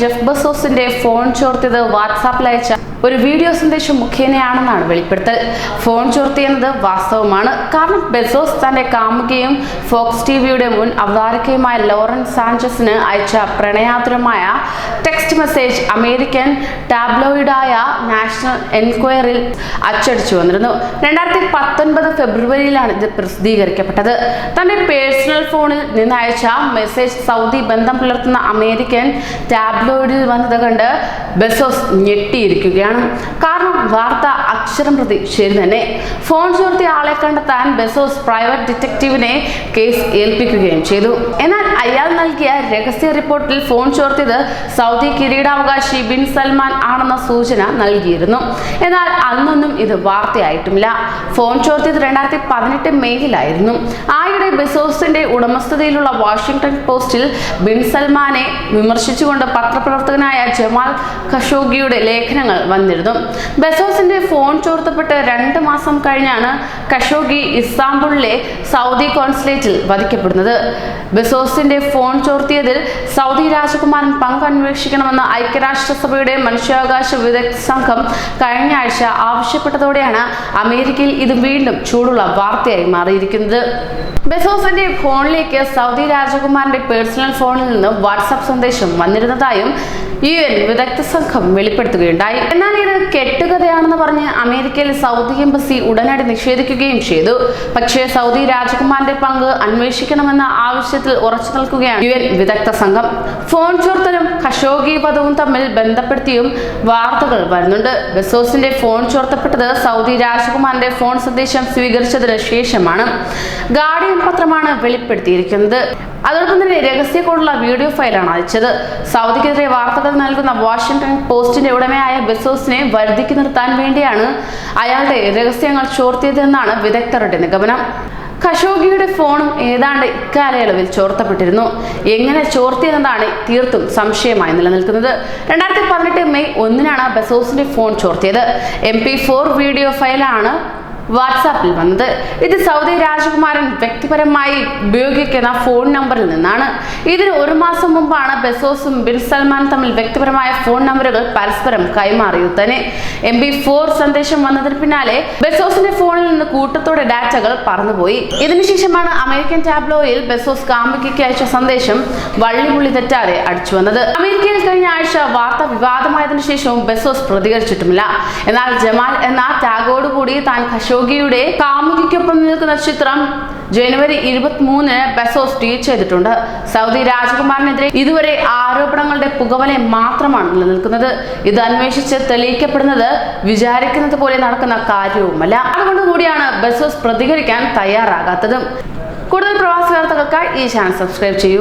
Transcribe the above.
Jeff ബെസോസിന്റെ phone ചോർത്തിയത് വാട്സാപ്പിൽ അയച്ച ഒരു വീഡിയോ സന്ദേശം മുഖേനയാണെന്നാണ് വെളിപ്പെടുത്തൽ. ഫോൺ ചോർത്തിയെന്നത് വാസ്തവമാണ്. കാരണം ബെസോസ് തന്റെ കാമുകിയും ഫോക്സ് ടിവിയുടെ മുൻ അവതാരകയുമായ ലോറൻ സാഞ്ചസിന് അയച്ച പ്രണയാതുരമായ ടെക്സ്റ്റ് മെസ്സേജ് അമേരിക്കൻ ടാബ്ലോയിഡായ നാഷണൽ എൻക്വയറിൽ അച്ചടിച്ചു വന്നിരുന്നു. 2019 ഫെബ്രുവരിയിലാണ് ഇത് പ്രസിദ്ധീകരിക്കപ്പെട്ടത്. തന്റെ പേഴ്സണൽ ഫോണിൽ നിന്ന് അയച്ച മെസ്സേജ് സൗദി ബന്ധം പുലർത്തുന്ന അമേരിക്കൻ ടാബ്ലോയിഡിൽ വന്നത് കണ്ട് ബെസോസ് ഞെട്ടിയിരിക്കുകയാണ്. കാരണം വാർത്ത അക്ഷരം പ്രതി ശരി തന്നെ. ഫോൺ ചോർത്തിയ ആളെ കണ്ടെത്താൻ ബെസോസ് പ്രൈവറ്റ് ഡിറ്റക്റ്റീവിനെ കേസ് ഏൽപ്പിക്കുകയും ചെയ്തു. എന്നാൽ അയാൾ നൽകിയ രഹസ്യ റിപ്പോർട്ടിൽ ഫോൺ ചോർത്തിയത് സൗദി കിരീടാവകാശി ബിൻ സൽമാൻ ആണെന്ന സൂചന നൽകിയിരുന്നു. എന്നാൽ അന്നൊന്നും ഇത് വാർത്തയായിട്ടുമില്ല. ഫോൺ ചോർത്തിയത് 2018 മെയ്യിലായിരുന്നു. ആയിടെ ബെസോസിന്റെ ഉടമസ്ഥതയിലുള്ള വാഷിംഗ്ടൺ പോസ്റ്റിൽ ബിൻ സൽമാനെ വിമർശിച്ചുകൊണ്ട് പത്രപ്രവർത്തകനായ ജമാൽ ഖഷോഗിയുടെ ലേഖനങ്ങൾ വന്നിരുന്നു. ബെസോസിന്റെ ഫോൺ ചോർത്തപ്പെട്ട് 2 മാസം കഴിഞ്ഞാണ് ഖഷോഗി ഇസ്താംബുളിലെ സൗദി കോൺസുലേറ്റിൽ വധിക്കപ്പെടുന്നത്. ബെസോസിന്റെ ഫോൺ ചോർത്തിയതിൽ സൗദി രാജകുമാരൻ പങ്ക് അന്വേഷിക്കണമെന്ന് ഐക്യരാഷ്ട്രസഭയുടെ മനുഷ്യാവകാശ വിദഗ്ധ സംഘം കഴിഞ്ഞ ആഴ്ച ആവശ്യപ്പെട്ടതോടെയാണ് അമേരിക്കയിൽ ഇത് വീണ്ടും ചൂടുള്ള വാർത്തയായി മാറിയിരിക്കുന്നത്. ബെസോസിന്റെ ഫോണിലേക്ക് സൗദി രാജകുമാരന്റെ പേഴ്സണൽ ഫോണിൽ നിന്ന് വാട്സാപ്പ് സന്ദേശം വന്നിരുന്നതായും UN വിദഗ്ധ സംഘം വെളിപ്പെടുത്തുകയുണ്ടായി. എന്നാൽ ഇത് കെട്ടുകഥയാണെന്ന് പറഞ്ഞ് അമേരിക്കയിൽ സൗദി എംബസി ഉടനടി നിഷേധിക്കുകയും ചെയ്തു. പക്ഷേ സൗദി രാജകുമാരന്റെ പങ്ക് അന്വേഷിക്കണമെന്ന ആവശ്യത്തിൽ ഉറച്ചു നിൽക്കുകയാണ് UN വിദഗ്ധ സംഘം. ഫോൺ ചോർത്തലും ഖഷോഗി വധവും തമ്മിൽ ബന്ധപ്പെടുത്തിയും വാർത്തകൾ വരുന്നുണ്ട്. ബെസോസിന്റെ ഫോൺ ചോർത്തപ്പെട്ടത് സൗദി രാജകുമാരന്റെ ഫോൺ സന്ദേശം സ്വീകരിച്ചതിന് ശേഷമാണ്. ഗാർഡിയൻ പത്രമാണ് വെളിപ്പെടുത്തിയിരിക്കുന്നത്. അതോടൊപ്പം തന്നെ രഹസ്യ കോഡുള്ള വീഡിയോ ഫയലാണ് അയച്ചത്. സൗദിക്കെതിരെ വാർത്തകൾ നൽകുന്ന വാഷിംഗ്ടൺ പോസ്റ്റിന്റെ ഉടമയായ ബെസോസിനെ വരുതിക്ക് നിർത്താൻ വേണ്ടിയാണ് അയാളുടെ രഹസ്യങ്ങൾ ചോർത്തിയതെന്നാണ് വിദഗ്ധരുടെ നിഗമനം. ഖഷോഗിയുടെ ഫോണും ഏതാണ്ട് ഇക്കാലയളവിൽ ചോർത്തപ്പെട്ടിരുന്നു. എങ്ങനെ ചോർത്തിയെന്നതാണ് തീർത്തും സംശയമായി നിലനിൽക്കുന്നത്. 2018 മെയ് 1 ബെസോസിന്റെ ഫോൺ ചോർത്തിയത്. MP4 വീഡിയോ ഫയലാണ് വാട്സാപ്പിൽ വന്നത്. ഇത് സൗദി രാജകുമാരൻ വ്യക്തിപരമായി ഉപയോഗിക്കുന്ന ഫോൺ നമ്പറിൽ നിന്നാണ്. ഇതിന് 1 മാസം മുമ്പാണ് ബെസോസും ബിൻ സൽമാൻ തമ്മിൽ വ്യക്തിപരമായ ഫോൺ നമ്പറുകൾ പരസ്പരം കൈമാറിയത് തന്നെ. MP4 സന്ദേശം വന്നതിന് പിന്നാലെ ബെസോസിന്റെ ഫോണിൽ നിന്ന് കൂട്ടത്തോടെ ഡാറ്റകൾ പറന്നുപോയി. ഇതിനുശേഷമാണ് അമേരിക്കൻ ടാബ്ലോയിൽ ബെസോസ് കാമുകിക്ക് അയച്ച സന്ദേശം വള്ളിപുള്ളി തെറ്റാതെ അടിച്ചു വന്നത്. അമേരിക്കയിൽ കഴിഞ്ഞ ആഴ്ച വാർത്ത വിവാദമായതിനു ശേഷവും ബെസോസ് പ്രതികരിച്ചിട്ടുമില്ല. എന്നാൽ ജമാൽ എന്ന ടാഗോടുകൂടി താൻ ഖഷോഗിയുടെ കാമുകിക്കൊപ്പം നിൽക്കുന്ന ചിത്രം ജനുവരി 23 ബെസോസ് ട്വീറ്റ് ചെയ്തിട്ടുണ്ട്. സൗദി രാജകുമാരനെതിരെ ഇതുവരെ ആരോപണങ്ങളുടെ പുകവലയം മാത്രമാണ് നിലനിൽക്കുന്നത്. ഇത് അന്വേഷിച്ച് തെളിയിക്കപ്പെടുന്നത് വിചാരിക്കുന്നത് പോലെ നടക്കുന്ന കാര്യവുമല്ല. അതുകൊണ്ട് കൂടിയാണ് ബെസോസ് പ്രതികരിക്കാൻ തയ്യാറാകാത്തതും. കൂടുതൽ പ്രവാസി വാർത്തകൾക്കായി ഈ ചാനൽ സബ്സ്ക്രൈബ് ചെയ്യൂ.